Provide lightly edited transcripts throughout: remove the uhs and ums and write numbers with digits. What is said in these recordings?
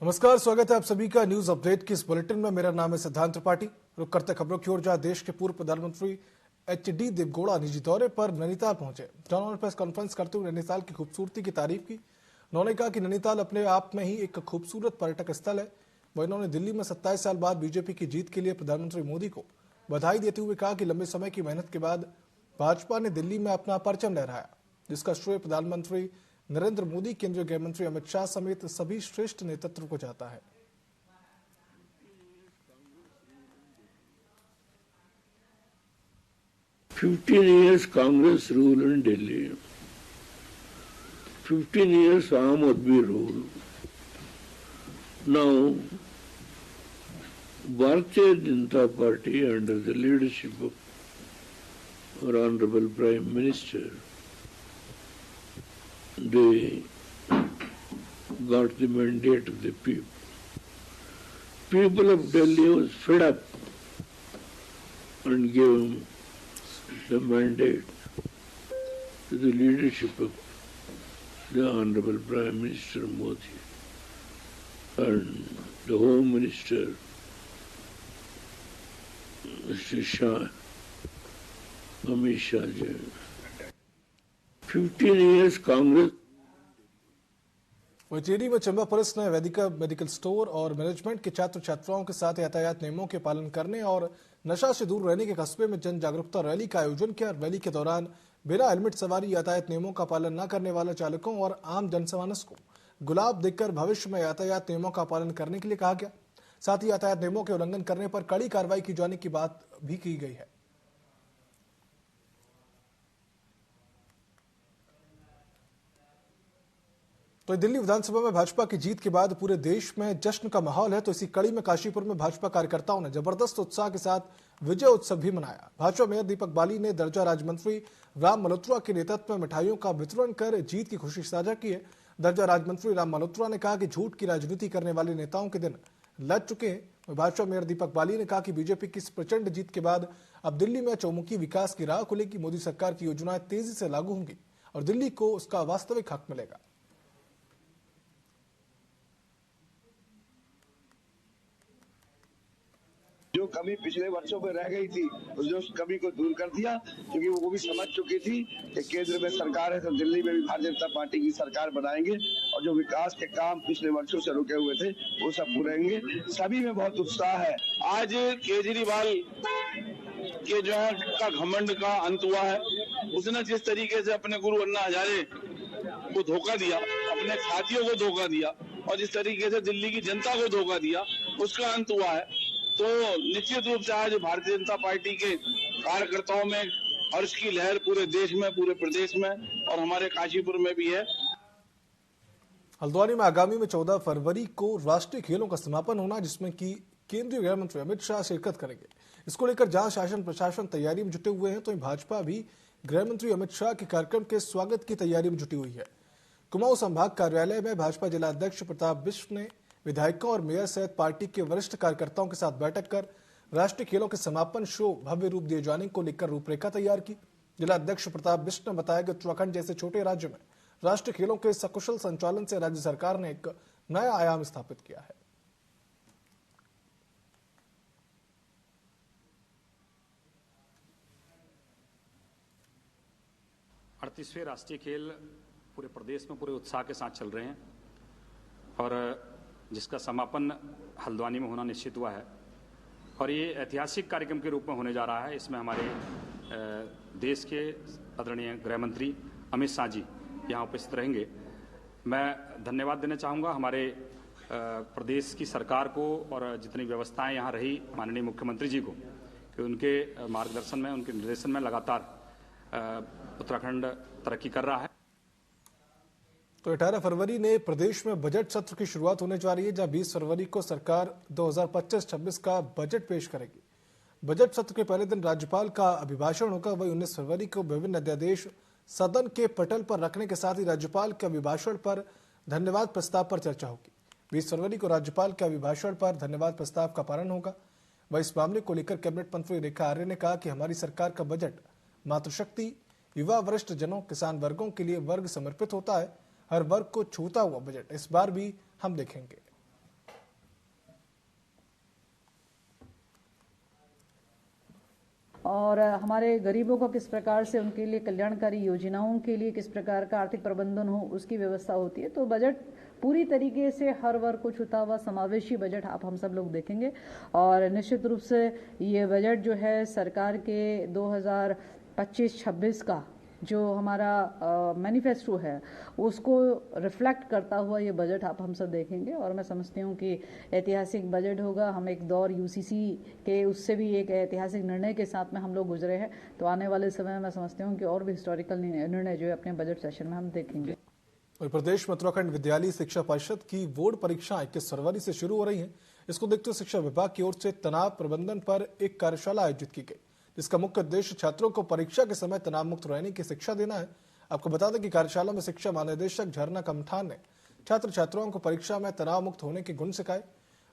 नमस्कार, स्वागत है आप सभी का न्यूज अपडेट की इस बुलेटिन में। मेरा नाम है सिद्धांत त्रिपाठी। रुक करते खबरों की ओर, जहां देश के पूर्व प्रधानमंत्री एचडी देवगौड़ा निजी दौरे पर नैनीताल पहुंचे। उन्होंने प्रेस कॉन्फ्रेंस करते हुए नैनीताल की खूबसूरती की तारीफ की। उन्होंने कहा कि नैनीताल अपने आप में ही एक खूबसूरत पर्यटक स्थल है। वह इन्होंने दिल्ली में 27 साल बाद बीजेपी की जीत के लिए प्रधानमंत्री मोदी को बधाई देते हुए कहा कि लंबे समय की मेहनत के बाद भाजपा ने दिल्ली में अपना परचम लहराया, जिसका श्रेय प्रधानमंत्री नरेंद्र मोदी, केंद्रीय गृह मंत्री अमित शाह समेत सभी श्रेष्ठ नेतृत्व को जाता है। $15 years Congress rule in Delhi, 15 years Aam Aadmi rule. Now, Bharatiya Janata Party under the leadership of our Honorable Prime Minister, they got the mandate of the people. People of Delhi was fed up and gave them the mandate to the leadership of the Honorable Prime Minister Modi and the Home Minister Mr. Shah, Amit Shah ji. 15 years Congress. वचेरी में Chamba police ने Vaidika medical store और management के छात्र छात्राओं के साथ यातायात नियमों के पालन करने और नशा से दूर रहने के कस्बे में जन जागरूकता रैली का आयोजन किया। रैली के दौरान बिना हेलमेट सवारी, यातायात नियमों का पालन न करने वाले चालकों और आम जनमानस को गुलाब देकर भविष्य में यातायात नियमों का पालन करने के लिए कहा गया। साथ ही यातायात नियमों के उल्लंघन करने पर कड़ी कार्रवाई की जाने की बात भी की गई है। तो दिल्ली विधानसभा में भाजपा की जीत के बाद पूरे देश में जश्न का माहौल है। तो इसी कड़ी में काशीपुर में भाजपा कार्यकर्ताओं ने जबरदस्त उत्साह के साथ विजय उत्सव भी मनाया। भाजपा मेयर दीपक बाली ने दर्जा राज्य मंत्री राम मल्होत्रा के नेतृत्व में मिठाइयों का वितरण कर जीत की खुशी साझा की है। दर्जा राज्य मंत्री राम मल्होत्रा ने कहा कि झूठ की राजनीति करने वाले नेताओं के दिन लग चुके हैं। भाजपा मेयर दीपक बाली ने कहा कि बीजेपी की इस प्रचंड जीत के बाद अब दिल्ली में चौमुखी विकास की राह खुलेगी। मोदी सरकार की योजनाएं तेजी से लागू होंगी और दिल्ली को उसका वास्तविक हक मिलेगा। जो कमी पिछले वर्षों में रह गई थी, उस कमी को दूर कर दिया, क्योंकि वो भी समझ चुकी थी कि केंद्र में सरकार है तो दिल्ली में भी भारतीय जनता पार्टी की सरकार बनाएंगे और जो विकास के काम पिछले वर्षों से रुके हुए थे वो सब पूरेंगे। सभी में बहुत उत्साह है। आज केजरीवाल के जो है का घमंड का अंत हुआ है। उसने जिस तरीके से अपने गुरु अन्ना हजारे को धोखा दिया, अपने साथियों को धोखा दिया और जिस तरीके से दिल्ली की जनता को धोखा दिया, उसका अंत हुआ है। तो निश्चित रूप से आज भारतीय जनता पार्टी के कार्यकर्ताओं में हर्ष की लहर पूरे देश में, पूरे प्रदेश में और हमारे काशीपुर में भी है। हल्द्वानी में आगामी में 14 फरवरी को राष्ट्रीय खेलों का समापन होना, जिसमें कि केंद्रीय गृह मंत्री अमित शाह शिरकत करेंगे। इसको लेकर जहां शासन प्रशासन तैयारी में जुटे हुए हैं, तो भाजपा भी गृह मंत्री अमित शाह के कार्यक्रम के स्वागत की तैयारी में जुटी हुई है। कुमाऊं संभाग कार्यालय में भाजपा जिला अध्यक्ष प्रताप बिष्ट ने विधायकों और मेयर सहित पार्टी के वरिष्ठ कार्यकर्ताओं के साथ बैठक कर राष्ट्रीय खेलों के समापन शो भव्य रूप दिए जाने को लेकर रूपरेखा तैयार की। जिला अध्यक्ष प्रताप बिष्ट ने बताया कि उत्तराखंड जैसे छोटे राज्य में राष्ट्रीय खेलों के सकुशल संचालन से राज्य सरकार ने एक नया आयाम स्थापित किया है। 38वें राष्ट्रीय खेल पूरे प्रदेश में पूरे उत्साह के साथ चल रहे हैं और जिसका समापन हल्द्वानी में होना निश्चित हुआ है और ये ऐतिहासिक कार्यक्रम के रूप में होने जा रहा है। इसमें हमारे देश के आदरणीय गृह मंत्री अमित शाह जी यहाँ उपस्थित रहेंगे। मैं धन्यवाद देना चाहूँगा हमारे प्रदेश की सरकार को और जितनी व्यवस्थाएं यहाँ रही माननीय मुख्यमंत्री जी को कि उनके मार्गदर्शन में, उनके निर्देशन में लगातार उत्तराखंड तरक्की कर रहा है। तो 18 फरवरी ने प्रदेश में बजट सत्र की शुरुआत होने जा रही है, जहां 20 फरवरी को सरकार 2025-26 का बजट पेश करेगी। बजट सत्र के पहले दिन राज्यपाल का अभिभाषण होगा। वही 19 फरवरी को विभिन्न अध्यादेश सदन के पटल पर रखने के साथ ही राज्यपाल के अभिभाषण पर धन्यवाद प्रस्ताव पर चर्चा होगी। 20 फरवरी को राज्यपाल के अभिभाषण पर धन्यवाद प्रस्ताव का पारण होगा। वह इस मामले को लेकर कैबिनेट मंत्री रेखा आर्य ने कहा कि हमारी सरकार का बजट मातृशक्ति, युवा, वरिष्ठ जनों, किसान वर्गों के लिए वर्ग समर्पित होता है। हर वर्ग को छूता हुआ बजट इस बार भी हम देखेंगे। और हमारे गरीबों को किस प्रकार से उनके लिए कल्याणकारी योजनाओं के लिए किस प्रकार का आर्थिक प्रबंधन हो उसकी व्यवस्था होती है। तो बजट पूरी तरीके से हर वर्ग को छूता हुआ समावेशी बजट आप हम सब लोग देखेंगे और निश्चित रूप से ये बजट जो है सरकार के 2025-26 का जो हमारा मैनिफेस्टो है उसको रिफ्लेक्ट करता हुआ ये बजट आप हम सब देखेंगे और मैं समझती हूँ कि ऐतिहासिक बजट होगा। हम एक दौर यूसीसी के उससे भी एक ऐतिहासिक निर्णय के साथ में हम लोग गुजरे हैं, तो आने वाले समय में मैं समझती हूँ कि और भी हिस्टोरिकल निर्णय जो है अपने बजट सेशन में हम देखेंगे। और प्रदेश में उत्तराखंड विद्यालय शिक्षा परिषद की बोर्ड परीक्षाएं 21 फरवरी से शुरू हो रही हैं। इसको देखते हुए शिक्षा विभाग की ओर से तनाव प्रबंधन पर एक कार्यशाला आयोजित की गई, जिसका मुख्य उद्देश्य छात्रों को परीक्षा के समय तनाव मुक्त रहने की शिक्षा देना है। आपको बता दें कि कार्यशाला में शिक्षा महानिदेशक झरना कमठान ने छात्र छात्राओं को परीक्षा में तनाव मुक्त होने के गुण सिखाए।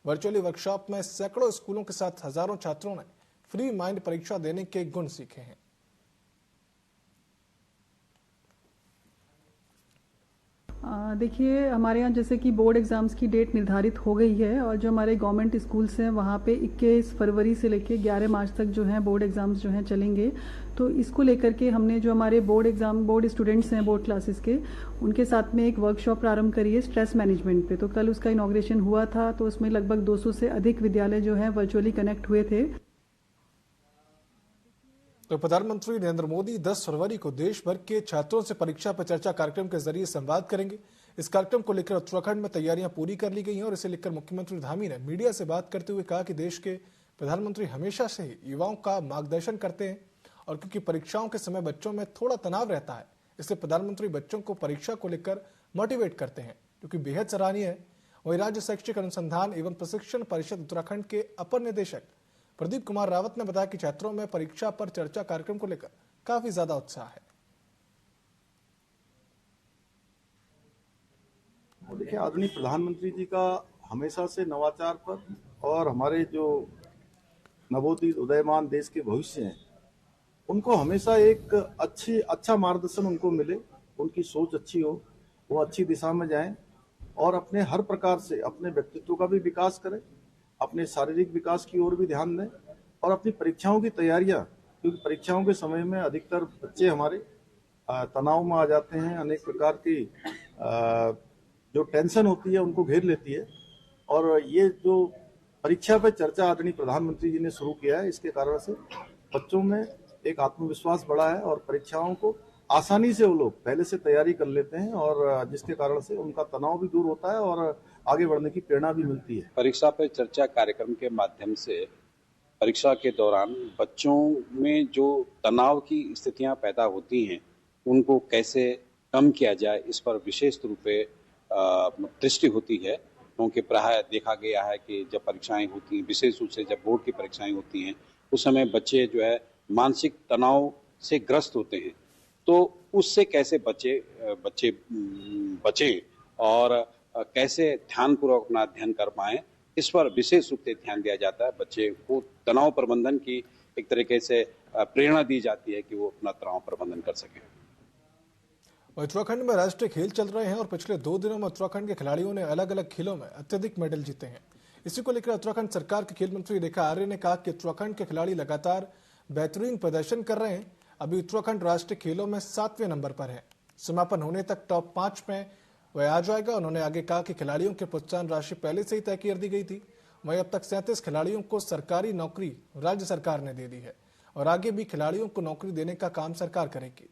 वर्चुअली वर्कशॉप में सैकड़ों स्कूलों के साथ हजारों छात्रों ने फ्री माइंड परीक्षा देने के गुण सीखे हैं। देखिए, हमारे यहाँ जैसे कि बोर्ड एग्ज़ाम्स की डेट निर्धारित हो गई है और जो हमारे गवर्नमेंट स्कूल्स हैं वहाँ पे 21 फरवरी से लेके 11 मार्च तक जो है बोर्ड एग्ज़ाम्स जो हैं चलेंगे। तो इसको लेकर के हमने जो हमारे बोर्ड स्टूडेंट्स हैं बोर्ड क्लासेस के, उनके साथ में एक वर्कशॉप प्रारंभ करी है स्ट्रेस मैनेजमेंट पे। तो कल उसका इनॉग्रेशन हुआ था, तो उसमें लगभग 200 से अधिक विद्यालय जो हैं वर्चुअली कनेक्ट हुए थे। तो प्रधानमंत्री नरेंद्र मोदी 10 फरवरी को देश भर के छात्रों से परीक्षा पर चर्चा कार्यक्रम के जरिए संवाद करेंगे। इस कार्यक्रम को लेकर उत्तराखंड में तैयारियां पूरी कर ली गई हैं और इसे लेकर मुख्यमंत्री धामी ने मीडिया से बात करते हुए कहा कि देश के प्रधानमंत्री हमेशा से ही युवाओं का मार्गदर्शन करते हैं और क्योंकि परीक्षाओं के समय बच्चों में थोड़ा तनाव रहता है, इसलिए प्रधानमंत्री बच्चों को परीक्षा को लेकर मोटिवेट करते हैं, जो कि बेहद सराहनीय है। वहीं राज्य शैक्षिक अनुसंधान एवं प्रशिक्षण परिषद उत्तराखंड के अपर निदेशक प्रदीप कुमार रावत ने बताया कि छात्रों में परीक्षा पर चर्चा कार्यक्रम को लेकर काफी ज्यादा उत्साह है। देखिए, आदरणीय प्रधानमंत्री जी का हमेशा से नवाचार पर और हमारे जो नवोदित उदयमान देश के भविष्य हैं उनको हमेशा एक अच्छा मार्गदर्शन उनको मिले, उनकी सोच अच्छी हो, वो अच्छी दिशा में जाएं और अपने हर प्रकार से अपने व्यक्तित्व का भी विकास करें, अपने शारीरिक विकास की ओर भी ध्यान दें और अपनी परीक्षाओं की तैयारियां, क्योंकि परीक्षाओं के समय में अधिकतर बच्चे हमारे तनाव में आ जाते हैं, अनेक प्रकार की जो टेंशन होती है उनको घेर लेती है। और ये जो परीक्षा पे चर्चा आदरणीय प्रधानमंत्री जी ने शुरू किया है, इसके कारण से बच्चों में एक आत्मविश्वास बढ़ा है और परीक्षाओं को आसानी से वो लोग पहले से तैयारी कर लेते हैं और जिसके कारण से उनका तनाव भी दूर होता है और आगे बढ़ने की प्रेरणा भी मिलती है। परीक्षा पे चर्चा कार्यक्रम के माध्यम से परीक्षा के दौरान बच्चों में जो तनाव की स्थितियां पैदा होती हैं उनको कैसे कम किया जाए, इस पर विशेष रूप से दृष्टि होती है। क्योंकि प्रायः देखा गया है कि जब परीक्षाएं होती हैं, विशेष रूप से जब बोर्ड की परीक्षाएं होती हैं, उस समय बच्चे जो है मानसिक तनाव से ग्रस्त होते हैं। तो उससे कैसे बचे और कैसे ध्यानपूर्वक अपना अध्ययन कर पाएं, इस पर विशेष रूप से ध्यान दिया जाता है। बच्चे को तनाव प्रबंधन की एक तरीके से प्रेरणा दी जाती है कि वो अपना तनाव प्रबंधन कर सकें। उत्तराखंड में राष्ट्रीय खेल चल रहे हैं और पिछले 2 दिनों में उत्तराखंड के खिलाड़ियों ने अलग अलग खेलों में अत्यधिक मेडल जीते हैं। इसी को लेकर उत्तराखंड सरकार के खेल मंत्री रेखा आर्य ने कहा कि उत्तराखंड के खिलाड़ी लगातार बेहतरीन प्रदर्शन कर रहे हैं। अभी उत्तराखंड राष्ट्रीय खेलों में 7वें नंबर पर है। समापन होने तक टॉप 5 में वह आ जाएगा। उन्होंने आगे कहा कि खिलाड़ियों की प्रोत्साहन राशि पहले से ही तय कर दी गई थी। वहीं अब तक 37 खिलाड़ियों को सरकारी नौकरी राज्य सरकार ने दे दी है और आगे भी खिलाड़ियों को नौकरी देने का काम सरकार करेगी।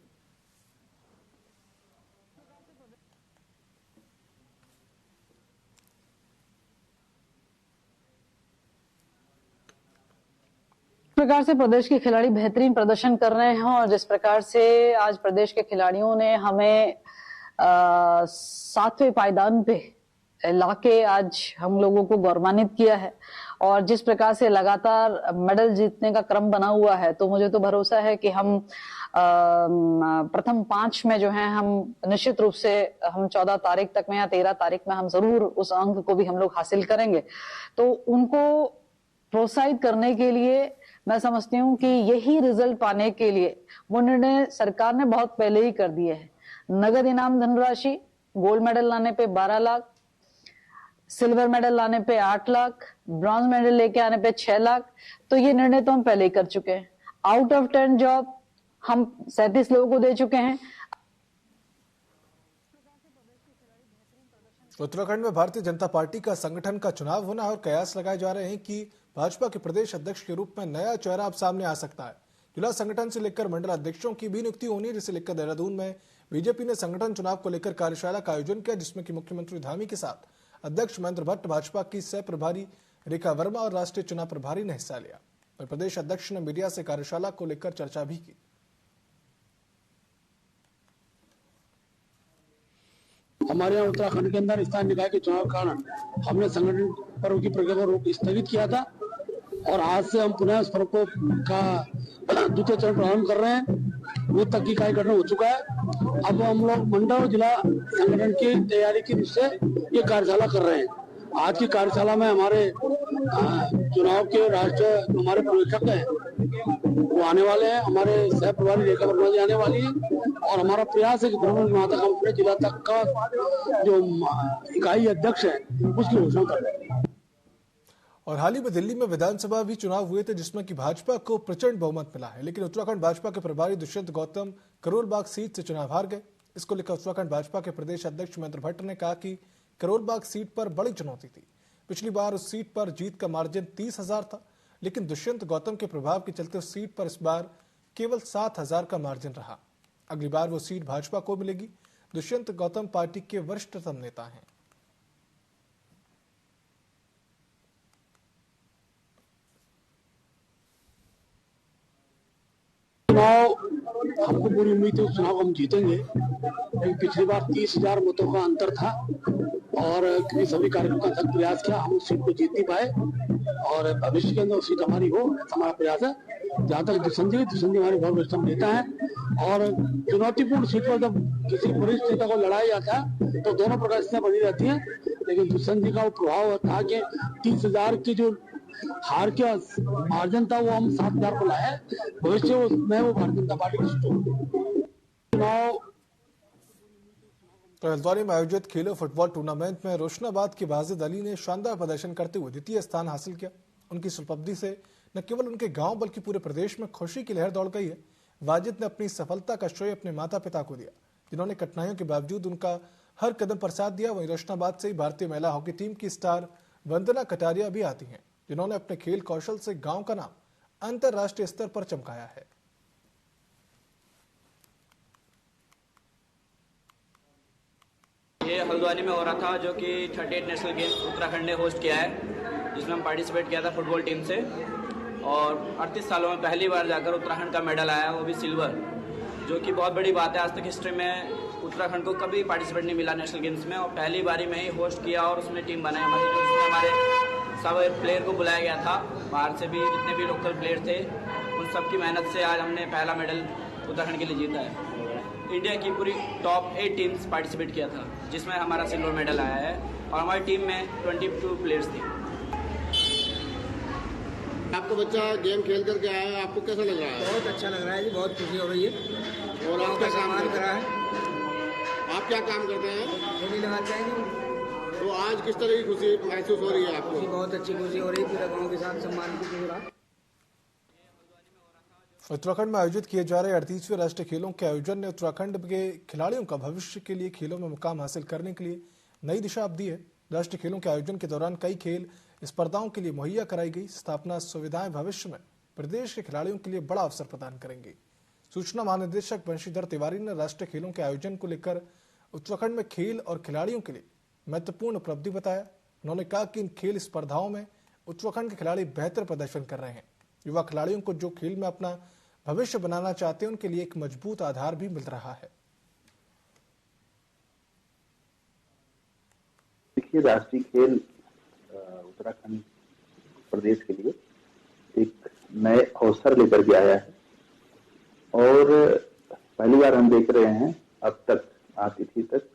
प्रकार से प्रदेश के खिलाड़ी बेहतरीन प्रदर्शन कर रहे हैं और जिस प्रकार से आज प्रदेश के खिलाड़ियों ने हमें 7वें पायदान पे लाके आज हम लोगों को गौरवान्वित किया है और जिस प्रकार से लगातार मेडल जीतने का क्रम बना हुआ है, तो मुझे तो भरोसा है कि हम प्रथम 5 में जो है हम निश्चित रूप से हम 14 तारीख तक में या 13 तारीख में हम जरूर उस अंक को भी हम लोग हासिल करेंगे। तो उनको प्रोत्साहित करने के लिए मैं समझती हूँ कि यही रिजल्ट पाने के लिए वो निर्णय सरकार ने बहुत पहले ही कर दिए है। नगद इनाम धनराशि, गोल्ड मेडल लाने पे 12 लाख, सिल्वर मेडल लाने पे 8 लाख, ब्रॉन्ज मेडल लेके आने पे 6 लाख, तो ये निर्णय तो हम पहले ही कर चुके हैं। आउट ऑफ 10 जॉब हम 37 लोगों को दे चुके हैं। उत्तराखंड में भारतीय जनता पार्टी का संगठन का चुनाव होना है और कयास लगाए जा रहे हैं कि भाजपा के प्रदेश अध्यक्ष के रूप में नया चेहरा अब सामने आ सकता है। जिला संगठन से लेकर मंडल अध्यक्षों की भी नियुक्ति होनी है, जिसे लेकर देहरादून में बीजेपी ने संगठन चुनाव को लेकर कार्यशाला का आयोजन किया, जिसमें कि मुख्यमंत्री धामी के साथ अध्यक्ष महेंद्र भट्ट, भाजपा की सह प्रभारी रेखा वर्मा और राष्ट्रीय चुनाव प्रभारी ने हिस्सा लिया। और प्रदेश अध्यक्ष ने मीडिया से कार्यशाला को लेकर चर्चा भी की। हमारे यहाँ उत्तराखंड के अंदर स्थानीय निकाय के चुनाव के कारण हमने संगठन पर्व की प्रक्रिया को स्थगित किया था और आज से हम पुनः उस पर्व का द्वितीय चरण प्रारंभ कर रहे हैं। वो तक की कार्यक्रम हो चुका है। अब हम लोग मंडल और जिला संगठन की तैयारी की दृष्टि से ये कार्यशाला कर रहे हैं। आज की कार्यशाला में हमारे चुनाव के राष्ट्रीय हमारे पर्यवेक्षक हैं वो आने वाले हैं, हमारे सह प्रभारी रेखा वर्मा जी आने वाली है और हमारा प्रयास है कि भ्रमण तक हम अपने जिला तक का जो इकाई अध्यक्ष है उसकी घोषणा कर रहे हैं। और हाल ही में दिल्ली में विधानसभा भी चुनाव हुए थे, जिसमें कि भाजपा को प्रचंड बहुमत मिला है, लेकिन उत्तराखंड भाजपा के प्रभारी दुष्यंत गौतम करोल बाग सीट से चुनाव हार गए। इसको लेकर उत्तराखंड भाजपा के प्रदेश अध्यक्ष महेंद्र भट्ट ने कहा कि करोल बाग सीट पर बड़ी चुनौती थी। पिछली बार उस सीट पर जीत का मार्जिन 30,000 था, लेकिन दुष्यंत गौतम के प्रभाव के चलते उस सीट पर इस बार केवल 7,000 का मार्जिन रहा। अगली बार वो सीट भाजपा को मिलेगी। दुष्यंत गौतम पार्टी के वरिष्ठतम नेता हैं। चुनाव हमको पूरी उम्मीद है चुनाव हम जीतेंगे, लेकिन पिछली बार 30,000 मतों का अंतर था और सभी कार्यकर्ताओं का प्रयास किया, हम उस सीट को जीत नहीं पाए और भविष्य के अंदर सीट हमारी हो, हमारा प्रयास है। जहाँ तक दुष्यंत जी हमारे बहुत वरिष्ठ नेता है और चुनौतीपूर्ण सीट पर जब किसी वरिष्ठ नेता को लड़ाया जाता है तो दोनों प्रकार से बनी रहती है, लेकिन दुष्यंत जी का वो प्रभाव था कि 30,000 की जो हार का मार्जिन था वो हम 7,000 को लाए। भविष्य में वो भारतीय जनता पार्टी की चुनाव। तो हल्द्वानी में आयोजित खेलो फुटबॉल टूर्नामेंट में रोशनाबाद की वाजिद अली ने शानदार प्रदर्शन करते हुए द्वितीय स्थान हासिल किया। उनकी इस उपलब्धि से न केवल उनके गांव बल्कि पूरे प्रदेश में खुशी की लहर दौड़ गई है। वाजिद ने अपनी सफलता का श्रेय अपने माता पिता को दिया, जिन्होंने कठिनाइयों के बावजूद उनका हर कदम पर साथ दिया। वहीं रोशनाबाद से भारतीय महिला हॉकी टीम की स्टार वंदना कटारिया भी आती हैं, जिन्होंने अपने खेल कौशल से गांव का नाम अंतरराष्ट्रीय स्तर पर चमकाया है। ये हल्द्वानी में हो रहा था, जो कि 38 नेशनल गेम्स उत्तराखंड ने होस्ट किया है, जिसमें हम पार्टिसिपेट किया था फुटबॉल टीम से और 38 सालों में पहली बार जाकर उत्तराखंड का मेडल आया, वो भी सिल्वर, जो कि बहुत बड़ी बात है। आज तक हिस्ट्री में उत्तराखंड को कभी पार्टिसिपेट नहीं मिला नेशनल गेम्स में और पहली बारी में ही होस्ट किया और उसमें टीम बनाई हमारी, जो उसमें हमारे सब प्लेयर को बुलाया गया था, बाहर से भी जितने भी लोकल प्लेयर थे उन सब की मेहनत से आज हमने पहला मेडल उत्तराखंड के लिए जीता है। इंडिया की पूरी टॉप 8 टीम्स पार्टिसिपेट किया था, जिसमें हमारा सिल्वर मेडल आया है और हमारी टीम में 22 प्लेयर्स थे। आपका बच्चा गेम खेल करके आया है, आपको कैसा लग रहा है? बहुत अच्छा लग रहा है जी, बहुत खुशी हो रही है। और आप क्या काम कर रहा है? आप क्या काम करते हैं? खेली लगाते हैं। तो आज किस तरह की खुशी महसूस हो रही है आपको? बहुत अच्छी खुशी हो रही है, पूरे गाँव के साथ सम्मान की हो रहा। उत्तराखंड में आयोजित किए जा रहे 38वें राष्ट्रीय खेलों के आयोजन ने उत्तराखंड के खिलाड़ियों का भविष्य के लिए खेलों में मुकाम हासिल करने के लिए नई दिशा दी है। राष्ट्रीय खेलों के आयोजन के दौरान कई खेल स्पर्धाओं के लिए मुहैया कराई गई स्थापना सुविधाएं भविष्य में प्रदेश के खिलाड़ियों के लिए बड़ा अवसर प्रदान करेंगी। सूचना महानिदेशक बंशीधर तिवारी ने राष्ट्रीय खेलों के आयोजन को लेकर उत्तराखंड में खेल और खिलाड़ियों के लिए महत्वपूर्ण उपलब्धि बताया। उन्होंने कहा कि इन खेल स्पर्धाओं में उत्तराखंड के खिलाड़ी बेहतर प्रदर्शन कर रहे हैं। युवा खिलाड़ियों को जो खेल में अपना भविष्य बनाना चाहते हैं उनके लिए एक मजबूत आधार भी मिल रहा है। देखिए, राष्ट्रीय खेल उत्तराखंड प्रदेश के लिए एक नए अवसर लेकर के आया है और पहली बार हम देख रहे हैं अब तक आज तिथि तक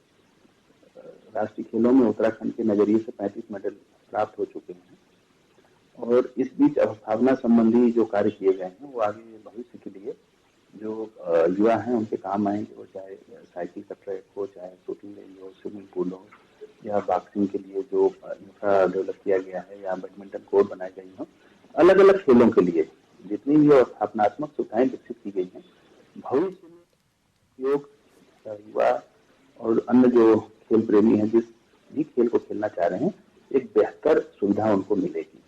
राष्ट्रीय खेलों में उत्तराखंड के नजरिए से 35 मेडल प्राप्त हो चुके हैं और इस बीच अवस्थापना संबंधी जो कार्य किए गए हैं वो आगे भविष्य के लिए जो युवा हैं उनके काम आएंगे। वो चाहे साइकिल का ट्रैक हो, चाहे शूटिंग रेंज हो, स्विमिंग पूल हो या बॉक्सिंग के लिए जो इंफ्रा डेवलप किया गया है या बैडमिंटन कोर्ट बनाए गए हों, अलग अलग खेलों के लिए जितनी भी स्थापनात्मक सुविधाएं विकसित की गई हैं, भविष्य में योग युवा और अन्य जो खेल प्रेमी हैं, जिस भी खेल को खेलना चाह रहे हैं, एक बेहतर सुविधा उनको मिलेगी।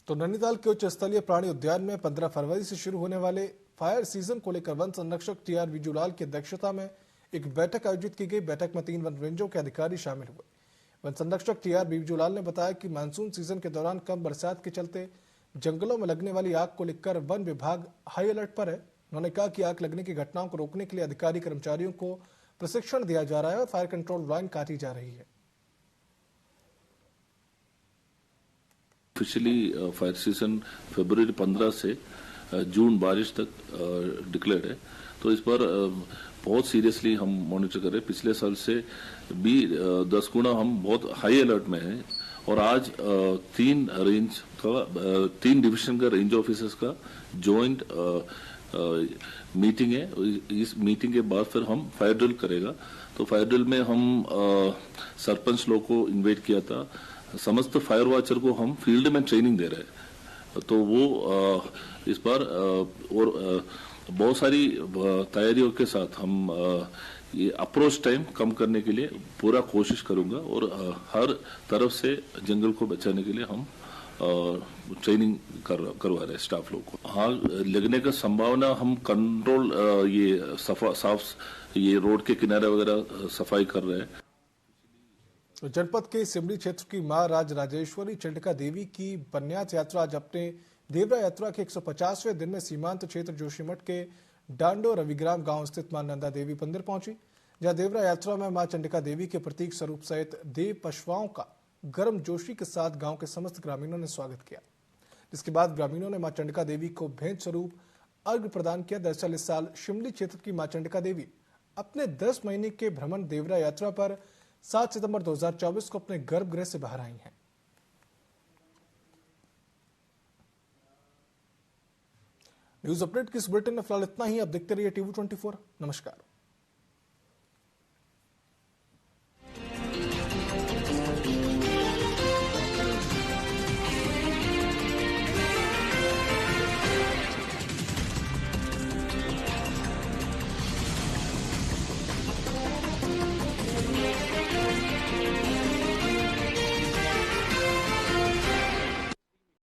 तो नैनीताल के उच्च स्तरीय प्राणी उद्यान में 15 फरवरी से शुरू होने वाले फायर सीजन को लेकर वन संरक्षक टीआर विजूलाल की अध्यक्षता में एक बैठक आयोजित की गई। बैठक में 3 वन रेंजों के अधिकारी शामिल हुए। वन संरक्षक टीआर विजूलाल ने बताया कि मानसून सीजन के दौरान कम बरसात के चलते जंगलों में लगने वाली आग को लेकर वन विभाग हाई अलर्ट पर है। उन्होंने कहा कि आग लगने की घटनाओं को रोकने के लिए अधिकारी कर्मचारियों को प्रशिक्षण दिया जा रहा है और फायर कंट्रोल लाइन काटी जा रही है। ऑफिशियली फायर सीजन फरवरी 15 से जून 22 तक डिक्लेयर है, तो इस पर बहुत सीरियसली हम मॉनिटर कर रहे हैं। पिछले साल से भी 10 गुना हम बहुत हाई अलर्ट में हैं और आज 3 डिवीजन का रेंज ऑफिसर्स का जॉइंट मीटिंग है। इस मीटिंग के बाद फिर हम फायर ड्रिल करेगा। तो फायर ड्रिल में हम सरपंच लोग को इन्वाइट किया था, समस्त फायर वॉचर को हम फील्ड में ट्रेनिंग दे रहे हैं। तो वो इस बार और बहुत सारी तैयारियों के साथ हम ये अप्रोच टाइम कम करने के लिए पूरा कोशिश करूंगा और हर तरफ से जंगल को बचाने के लिए हम ट्रेनिंग करवा रहे हैं स्टाफ लोग को। हाँ, लगने का संभावना हम कंट्रोल ये साफ ये रोड के किनारे वगैरह सफाई कर रहे हैं। जनपद के सिमरी क्षेत्र की मां राजराजेश्वरी चंडिका देवी की बन्यास यात्रा आज अपने देवरा यात्रा के 150वें दिन में सीमांत क्षेत्र जोशीमठ के डांडो रविग्राम गांव स्थित मां नंदा देवी मंदिर पहुंची, जहां देवरा यात्रा में मां चंडिका देवी के प्रतीक स्वरूप सहित देव पशुओं का गर्म जोशी के साथ गांव के समस्त ग्रामीणों ने स्वागत किया, जिसके बाद ग्रामीणों ने मां चंडिका देवी को भेंट स्वरूप अर्घ्य प्रदान किया। दरअसल इस साल शिमली क्षेत्र की मां चंडिका देवी अपने 10 महीने के भ्रमण देवरा यात्रा पर 7 सितंबर 2024 को अपने गर्भगृह से बाहर आई हैं। न्यूज अपडेट की इस बुलेटिन में फिलहाल इतना ही। अब देखते रहिए TV24। नमस्कार।